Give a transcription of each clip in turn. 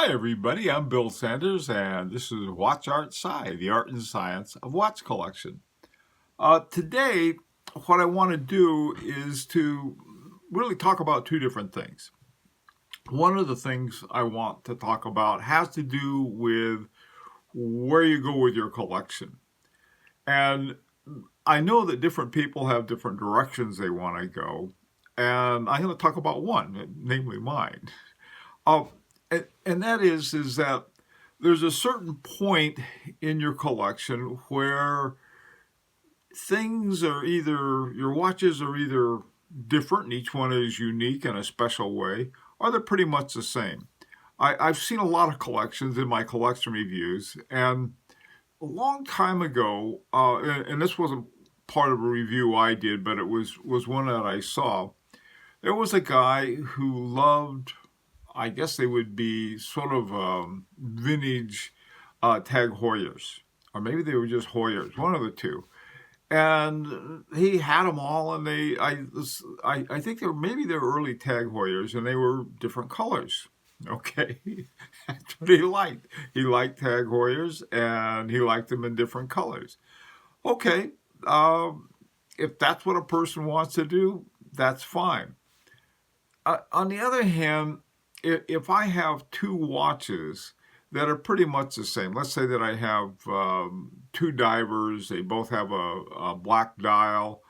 Hi everybody, I'm Bill Sanders and this is Watch Art Sci, the art and science of watch collection. Today, what I want to do is to really talk about two different things. One of the things I want to talk about has to do with where you go with your collection. And I know that different people have different directions they want to go, and I'm going to talk about one, namely mine. Uh, and that is that there's a certain point in your collection where things are either, your watches are either different, and each one is unique in a special way, or they're pretty much the same. I've seen a lot of collections in my collection reviews, and a long time ago, and this wasn't part of a review I did, but it was one that I saw. There was a guy who loved, I guess they would be sort of vintage Tag Heuers, or maybe they were just Heuers, one of the two. And he had them all, and I think they were maybe they were early Tag Heuers, and they were different colors. Okay, that's what he liked. He liked Tag Heuers, and he liked them in different colors. Okay, if that's what a person wants to do, that's fine. On the other hand, if I have two watches that are pretty much the same, let's say that I have two divers, they both have a black dial,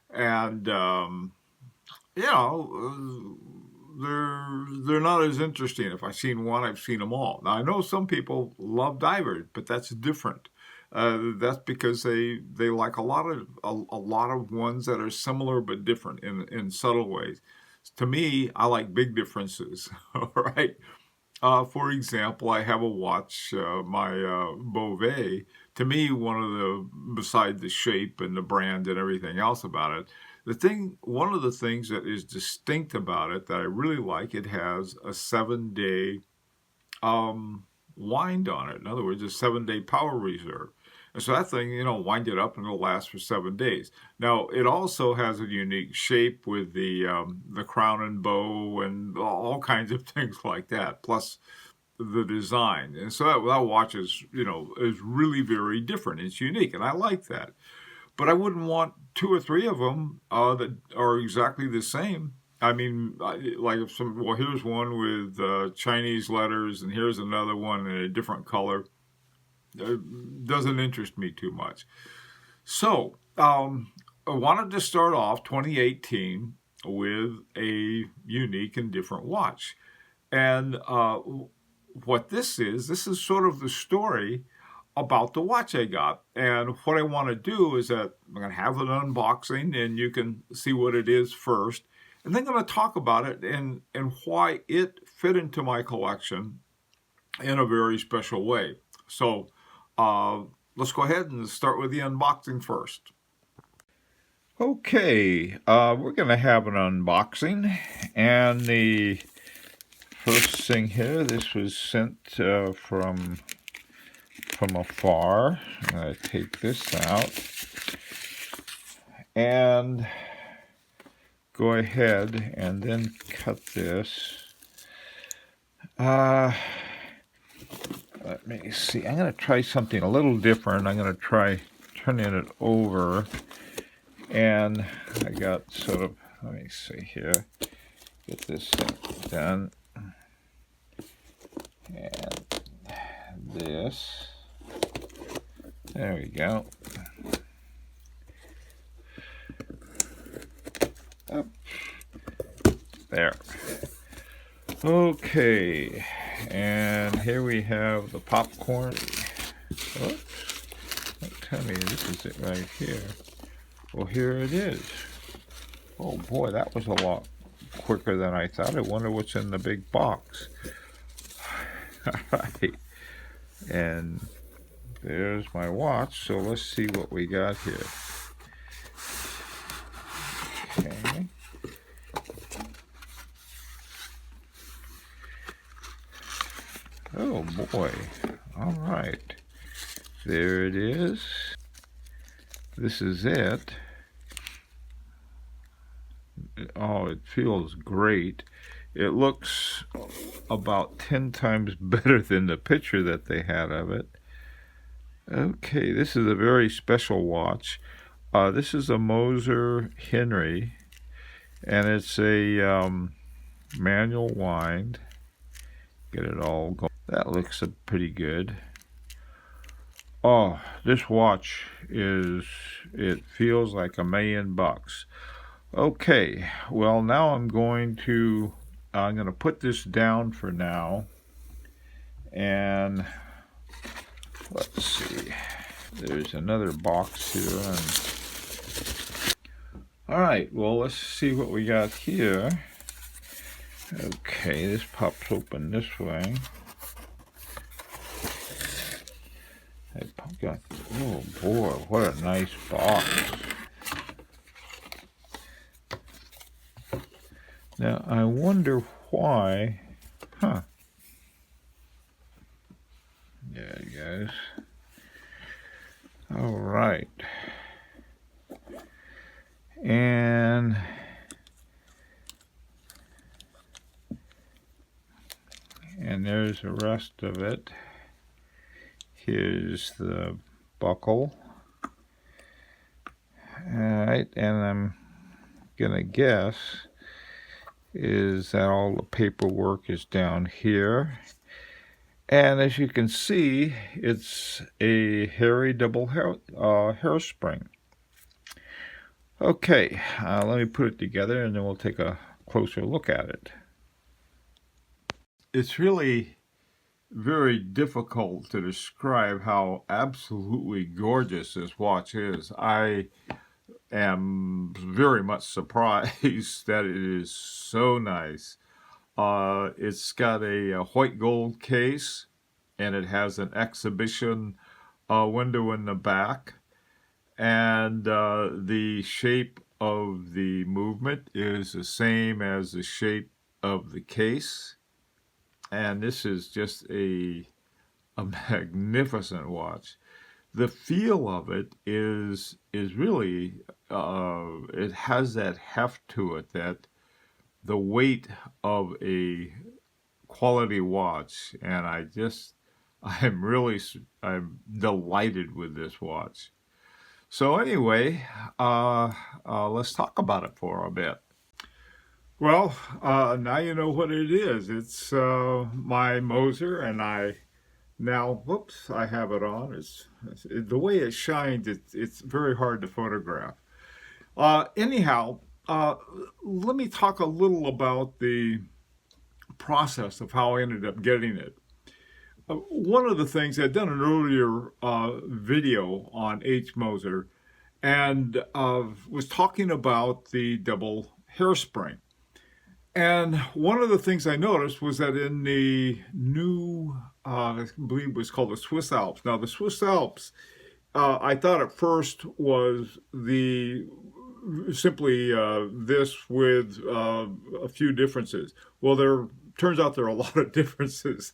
and you know, they're not as interesting. If I've seen one, I've seen them all. Now I know some people love divers, but that's different. That's because they like a lot of ones that are similar but different in subtle ways. To me, I like big differences. All right. For example, I have a watch, my Beauvais. To me, beside the shape and the brand and everything else about it, one of the things that is distinct about it that I really like, it has a 7-day wind on it. In other words, a 7-day power reserve. And so that thing, wind it up and it'll last for 7 days. Now, it also has a unique shape with the crown and bow and all kinds of things like that, plus the design. And so that watch is really very different. It's unique, and I like that. But I wouldn't want two or three of them that are exactly the same. I mean, here's one with Chinese letters, and here's another one in a different color. It doesn't interest me too much. So, I wanted to start off 2018 with a unique and different watch. And what this is sort of the story about the watch I got. And what I want to do is that I'm going to have an unboxing, and you can see what it is first. And then I'm going to talk about it and why it fit into my collection in a very special way. So let's go ahead and start with the unboxing first. Okay, we're going to have an unboxing, and the first thing here, this was sent from afar. I'm going to take this out and go ahead and then cut this. Let me see. I'm going to try something a little different. I'm going to try turning it over. And I got let me see here. Get this thing done. And this. There we go. Up. There. Okay. And here we have the popcorn. Oops. Don't tell me this is it right here. Well, here it is. Oh boy, that was a lot quicker than I thought. I wonder what's in the big box. Alright. And there's my watch. So let's see what we got here. Okay. Oh boy. All right. There it is. This is it. Oh, it feels great. It looks about 10 times better than the picture that they had of it. Okay, this is a very special watch. This is a Moser Henry, and it's a manual wind. Get it all going. That looks pretty good. Oh, this watch it feels like $1,000,000. Okay, well now I'm going to put this down for now, and let's see. There's another box here. All right, well let's see what we got here. Okay, this pops open this way. Oh boy, what a nice box. Now I wonder why, There it goes. All right. And there's the rest of it. Here's the buckle. All right, and I'm gonna guess is that all the paperwork is down here. And as you can see, it's a hairy double hairspring. Okay, let me put it together and then we'll take a closer look at it. It's really very difficult to describe how absolutely gorgeous this watch is. I am very much surprised that it is so nice. It's got a white gold case, and it has an exhibition window in the back, and the shape of the movement is the same as the shape of the case. And this is just a magnificent watch. The feel of it is really, it has that heft to it, that the weight of a quality watch, and I'm delighted with this watch. So anyway, let's talk about it for a bit. Well, now you know what it is. It's my Moser, and I have it on. The way it shines, it's very hard to photograph. Anyhow, let me talk a little about the process of how I ended up getting it. One of the things, I'd done an earlier video on H. Moser, and was talking about the double hairspring. And one of the things I noticed was that in the new, I believe it was called the Swiss Alps. Now the Swiss Alps, I thought at first was simply this with a few differences. Well, turns out there are a lot of differences.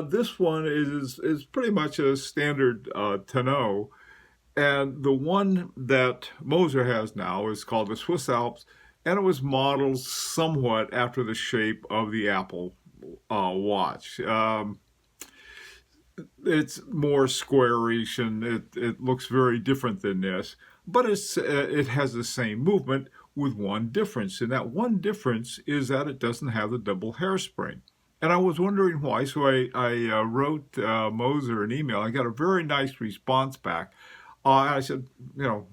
This one is pretty much a standard tonneau, and the one that Moser has now is called the Swiss Alps, and it was modeled somewhat after the shape of the Apple watch. It's more squarish, and it looks very different than this, but it has the same movement with one difference, and that one difference is that it doesn't have the double hairspring. And I was wondering why, so I wrote Moser an email. I got a very nice response back. I said, well,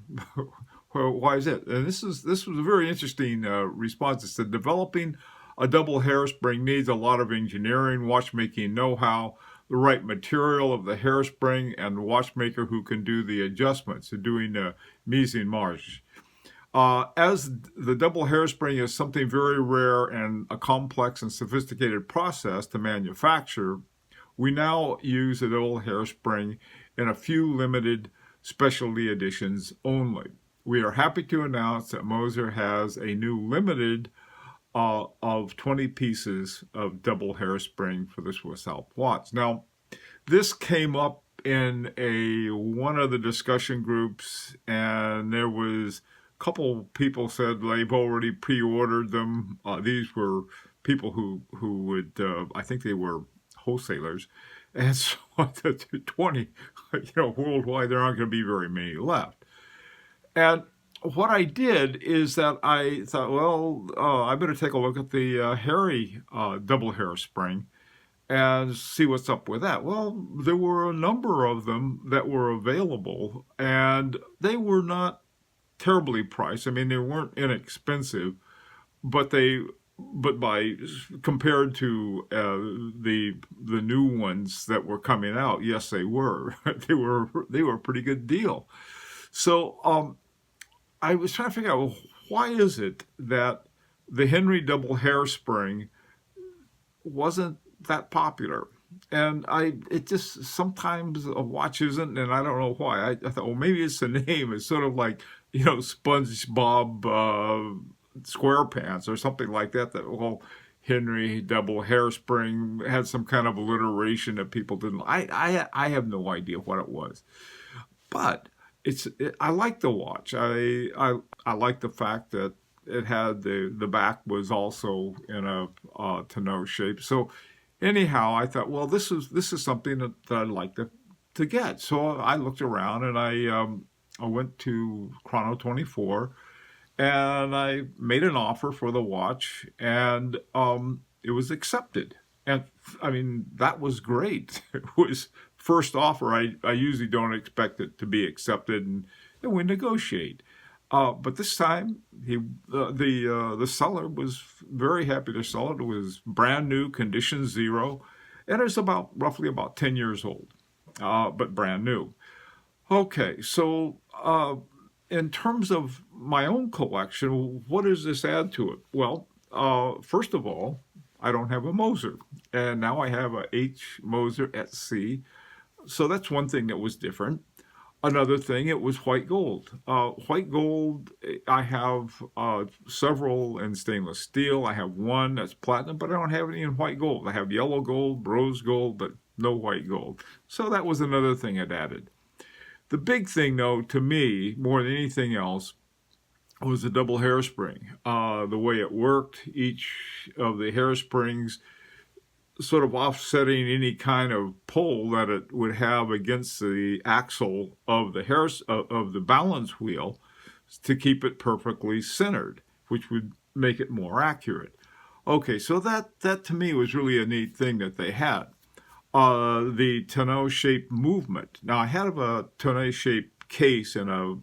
why is it? And this was a very interesting response. It said, developing a double hairspring needs a lot of engineering, watchmaking know-how, the right material of the hairspring, and the watchmaker who can do the adjustments, so doing mise en marche. As the double hairspring is something very rare and a complex and sophisticated process to manufacture, we now use a double hairspring in a few limited specialty editions only. We are happy to announce that Moser has a new limited of 20 pieces of double hairspring for the Swiss Alp watch. Now, this came up in one of the discussion groups, and there was a couple people said they've already pre-ordered them. These were people who would, I think they were wholesalers, and so the 20, worldwide, there aren't going to be very many left. And what I did is that I thought, well, I better take a look at the Harry double hairspring and see what's up with that. Well, there were a number of them that were available, and they were not terribly priced. I mean, they weren't inexpensive, but by compared to the new ones that were coming out, yes, they were. They were a pretty good deal. So I was trying to figure out, well, why is it that the Henry double hairspring wasn't that popular? And it just, sometimes a watch isn't, and I don't know why. I thought, well, maybe it's the name. It's sort of like, SpongeBob SquarePants or something like that. That, well, Henry double hairspring had some kind of alliteration that people didn't. I have no idea what it was, but I like the watch. I like the fact that it had the back was also in a tonneau shape. So anyhow, I thought, well, this is something that I'd like to get. So I looked around, and I went to Chrono 24, and I made an offer for the watch, and it was accepted. And I mean, that was great. It was first offer. I usually don't expect it to be accepted, and we negotiate. But this time, the seller was very happy to sell it. It was brand new, condition zero, and it's roughly about 10 years old, but brand new. Okay, so in terms of my own collection, what does this add to it? Well, first of all, I don't have a Moser, and now I have a H Moser at C. So that's one thing that was different. Another thing, it was white gold. White gold, I have several in stainless steel. I have one that's platinum, but I don't have any in white gold. I have yellow gold, rose gold, but no white gold. So that was another thing it added. The big thing, though, to me, more than anything else, was the double hairspring. The way it worked, each of the hairsprings sort of offsetting any kind of pull that it would have against the axle of the balance wheel to keep it perfectly centered, which would make it more accurate. Okay, so that to me was really a neat thing that they had. The tonneau-shaped movement. Now, I had a tonneau-shaped case in a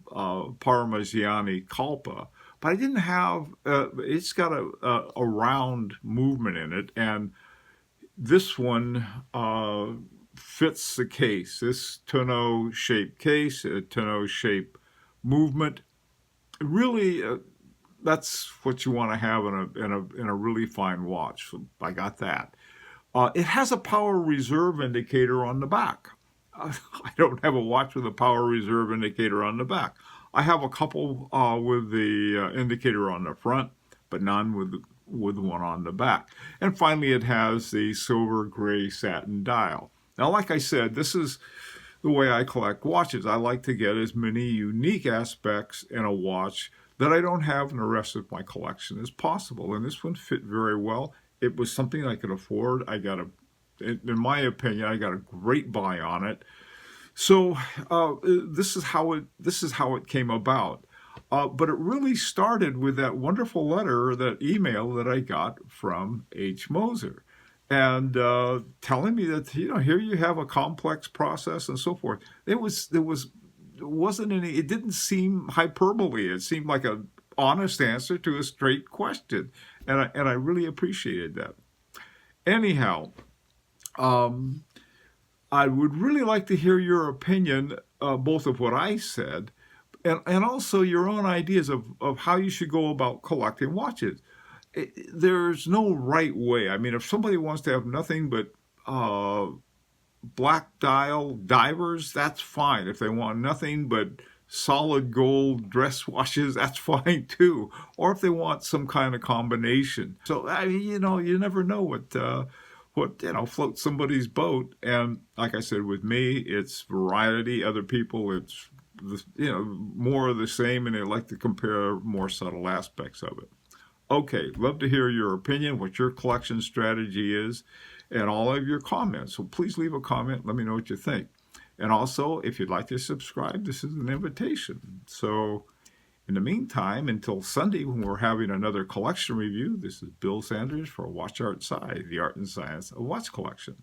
Parmigiani Colpa, but I didn't have, it's got a round movement in it, and this one fits the case. This tonneau-shaped case, a tonneau-shaped movement, really, that's what you want to have in a really fine watch. So I got that. It has a power reserve indicator on the back. I don't have a watch with a power reserve indicator on the back. I have a couple with the indicator on the front, but none with one on the back. And finally, it has the silver gray satin dial. Now, like I said, this is the way I collect watches. I like to get as many unique aspects in a watch that I don't have in the rest of my collection as possible. And this one fit very well. It was something I could afford. In my opinion, I got a great buy on it. So this is how it came about. But it really started with that wonderful letter, that email that I got from H. Moser, and telling me that here you have a complex process and so forth. It wasn't any. It didn't seem hyperbole. It seemed like an honest answer to a straight question, and I really appreciated that. Anyhow, I would really like to hear your opinion, both of what I said, and also your own ideas of how you should go about collecting watches. There's no right way. I mean, if somebody wants to have nothing but black dial divers, that's fine. If they want nothing but solid gold dress watches, that's fine too. Or if they want some kind of combination. So I mean, you never know what floats somebody's boat. And like I said, with me, it's variety. Other people, it's more of the same, and they like to compare more subtle aspects of it. Okay, love to hear your opinion, what your collection strategy is, and all of your comments. So please leave a comment. Let me know what you think. And also, if you'd like to subscribe, this is an invitation. So in the meantime, until Sunday when we're having another collection review, this is Bill Sanders for Watch Art Sci, the art and science of watch collection.